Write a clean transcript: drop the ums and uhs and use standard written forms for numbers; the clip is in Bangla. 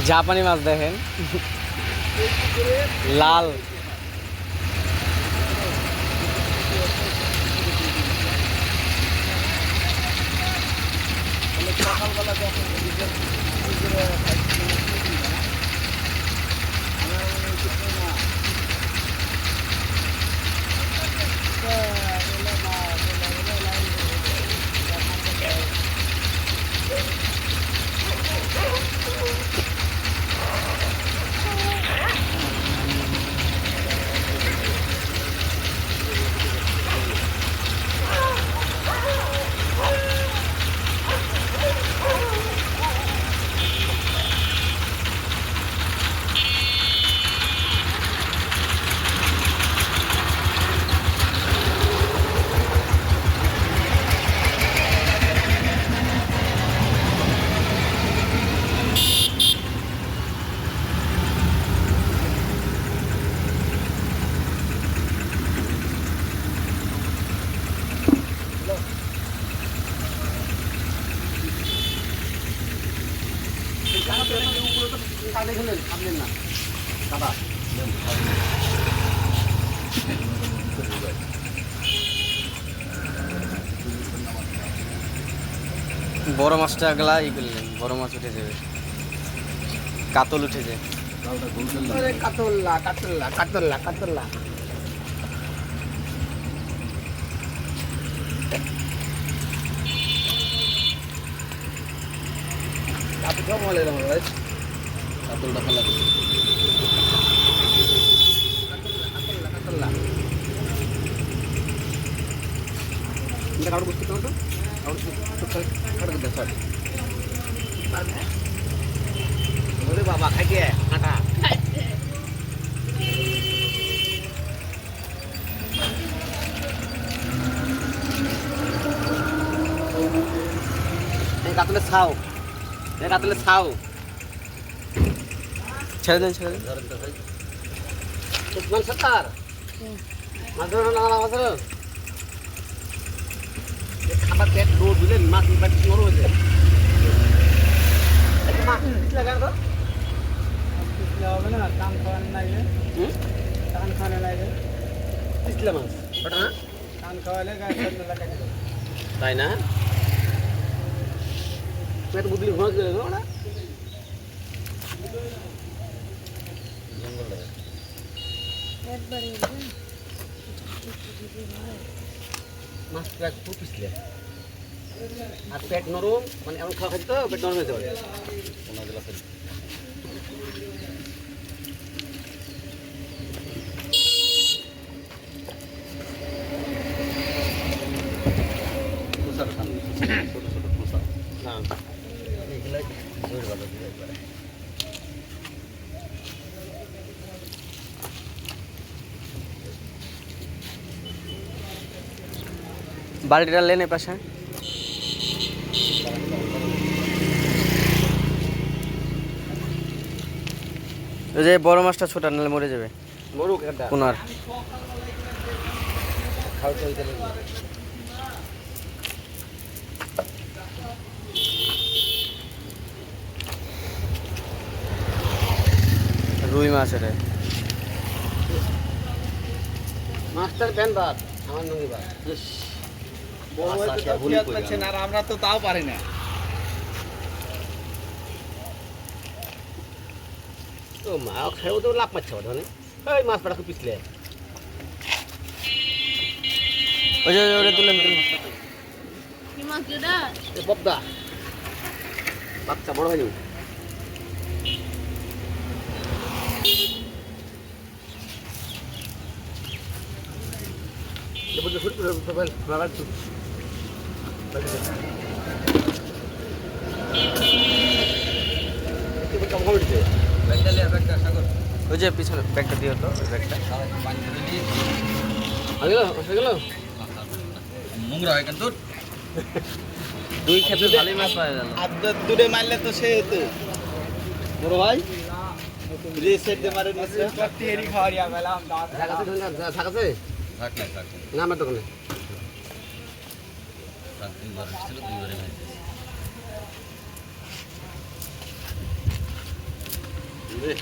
জাপানি মাছ দেখেন, লাল। বড় মাছটা গেলা ই করলেন, বড় মাছ উঠে যাবে, কাতল উঠেছে। কাতল্লা কাতল্লা কাতল্লা কাতল্লা কাতলটা ফেলা বাবা খাইতে কাটা কাতলে ছাও, কাতলে ছাও, ছেড়ে দেন, ছেড়ে দেন। সত্তার মাছ ধরে খাবার পেট রোদ দিলে মাছ নরম হয়ে যায়। হবে না, কান খাওয়ানো লাগে, কান খাওয়ানো লাগে, পিছলা মাছ ওটা না, কান খাওয়ালে তাই না? তো বুদ্ধি ঘোষ গেল না, মাছটা খুব পিছলে আর পেট নরম, মানে এমন খাওয়া খাইতে তো পেট নরম হয়ে যাবে। বালতিটা লেনে পাশে। ওই যে বড় মাছটা ছোটা নাহলে মরে যাবে। মরুক এটা কোনার রুই মাছ এটা। মাস্টার প্যান ভাত আমার নঙ্গি ভাত আর আমরা তো তাও পারি না। তো মা খাইও তো লাভ পাচ্ছে মানে ওই মাছ পাটা খুব পিছলে ওই যে ওরে তুলেন, তুলেন। ববদা বাচ্চা বড় হয়নি। ওই যে পিছনে ব্যাগটা দিও তো, ওই ব্যাগটা নোংরা হয় কিন্তু দুই ক্ষেত্রে ভালোই মাছ পাওয়া গেল। দূরে মারলে তো সে হতো বড় ভাই রিসেট দে মারে নিচ্ছে কত এরি খাওয়ারিয়া মেলাম ঢাকাতে ঢাকাতে না আমার দোকানে তিনবার ছিল দুইবারে রে